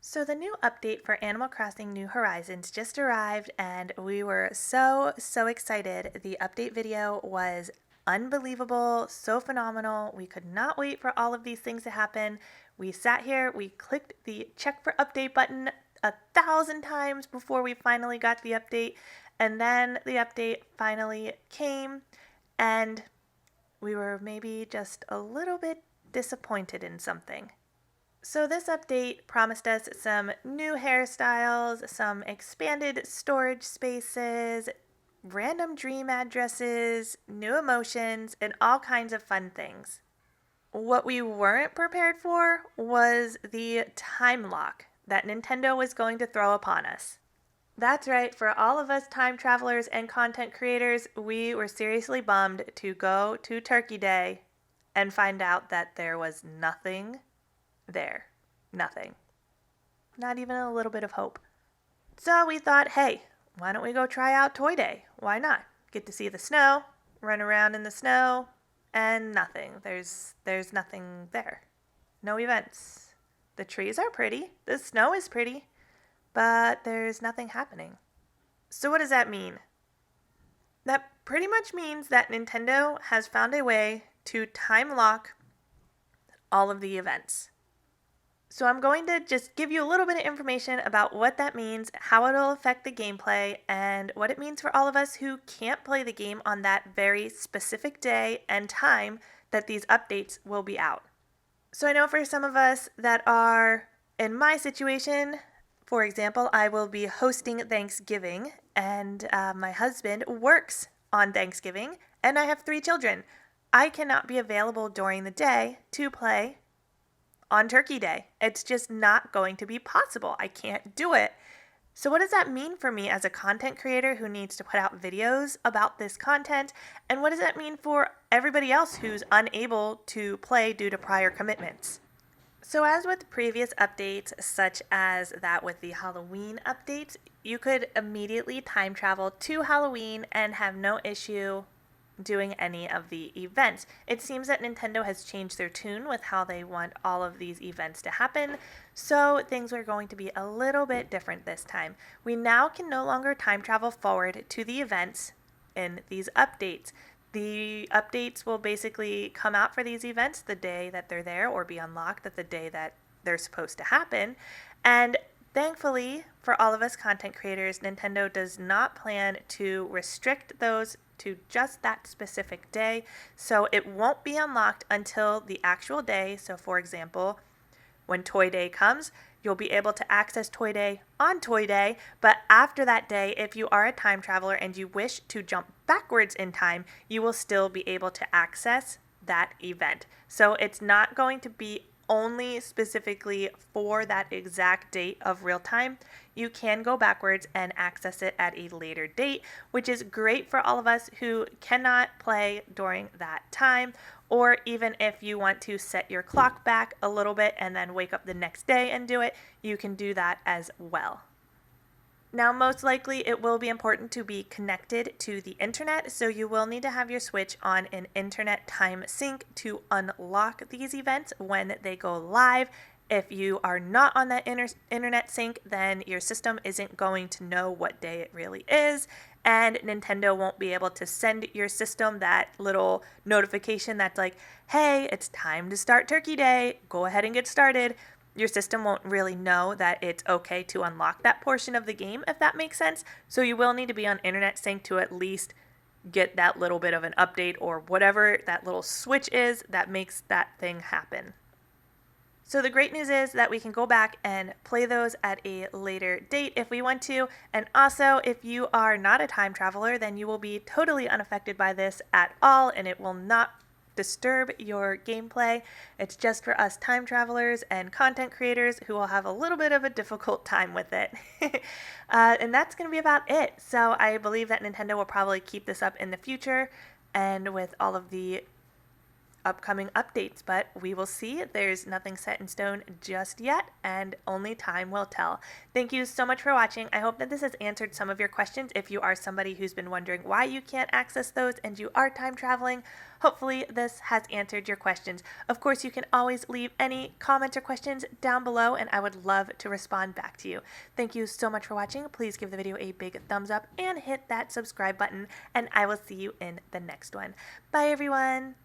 So the new update for Animal Crossing New Horizons just arrived and we were so excited. The update video was unbelievable, so phenomenal. We could not wait for all of these things to happen. We sat here, we clicked the check for update button 1,000 times before we finally got the update. And then the update finally came and we were maybe just a little bit disappointed in something. So, this update promised us some new hairstyles, some expanded storage spaces, random dream addresses, new emotions, and all kinds of fun things. What we weren't prepared for was the time lock that Nintendo was going to throw upon us. That's right, for all of us time travelers and content creators, we were seriously bummed to go to Turkey Day and find out that there was nothing there. Nothing. Not even a little bit of hope. So we thought, hey, why don't we go try out Toy Day? Why not? Get to see the snow, run around in the snow, and nothing. There's nothing there. No events. The trees are pretty, the snow is pretty, but there's nothing happening. So what does that mean? That pretty much means that Nintendo has found a way to time lock all of the events. So I'm going to just give you a little bit of information about what that means, how it'll affect the gameplay, and what it means for all of us who can't play the game on that very specific day and time that these updates will be out. So I know for some of us that are in my situation, for example, I will be hosting Thanksgiving, and my husband works on Thanksgiving, and I have 3 children. I cannot be available during the day to play on Turkey Day. It's just not going to be possible. I can't do it. So what does that mean for me as a content creator who needs to put out videos about this content? And what does that mean for everybody else who's unable to play due to prior commitments? So as with previous updates, such as that with the Halloween updates, you could immediately time travel to Halloween and have no issue doing any of the events. It seems that Nintendo has changed their tune with how they want all of these events to happen, so things are going to be a little bit different this time. We now can no longer time travel forward to the events in these updates. The updates will basically come out for these events the day that they're there or be unlocked at the day that they're supposed to happen. And thankfully, for all of us content creators, Nintendo does not plan to restrict those to just that specific day. So it won't be unlocked until the actual day. So for example, when Toy Day comes, you'll be able to access Toy Day on Toy Day. But after that day, if you are a time traveler and you wish to jump backwards in time, you will still be able to access that event. So it's not going to be only specifically for that exact date of real time. You can go backwards and access it at a later date, which is great for all of us who cannot play during that time. Or even if you want to set your clock back a little bit and then wake up the next day and do it, you can do that as well. Now, most likely it will be important to be connected to the internet, so you will need to have your Switch on an internet time sync to unlock these events when they go live. If you are not on that internet sync, then your system isn't going to know what day it really is, and Nintendo won't be able to send your system that little notification that's like, hey, it's time to start Turkey Day, go ahead and get started. Your system won't really know that it's okay to unlock that portion of the game, if that makes sense. So you will need to be on internet sync to at least get that little bit of an update or whatever that little switch is that makes that thing happen. So the great news is that we can go back and play those at a later date if we want to. And also, if you are not a time traveler, then you will be totally unaffected by this at all, and it will not disturb your gameplay. It's just for us time travelers and content creators who will have a little bit of a difficult time with it. And that's going to be about it. So I believe that Nintendo will probably keep this up in the future, and with all of the upcoming updates, but we will see. There's nothing set in stone just yet, and only time will tell. Thank you so much for watching. I hope that this has answered some of your questions. If you are somebody who's been wondering why you can't access those and you are time traveling, hopefully this has answered your questions. Of course, you can always leave any comments or questions down below, and I would love to respond back to you. Thank you so much for watching. Please give the video a big thumbs up and hit that subscribe button, and I will see you in the next one. Bye, everyone.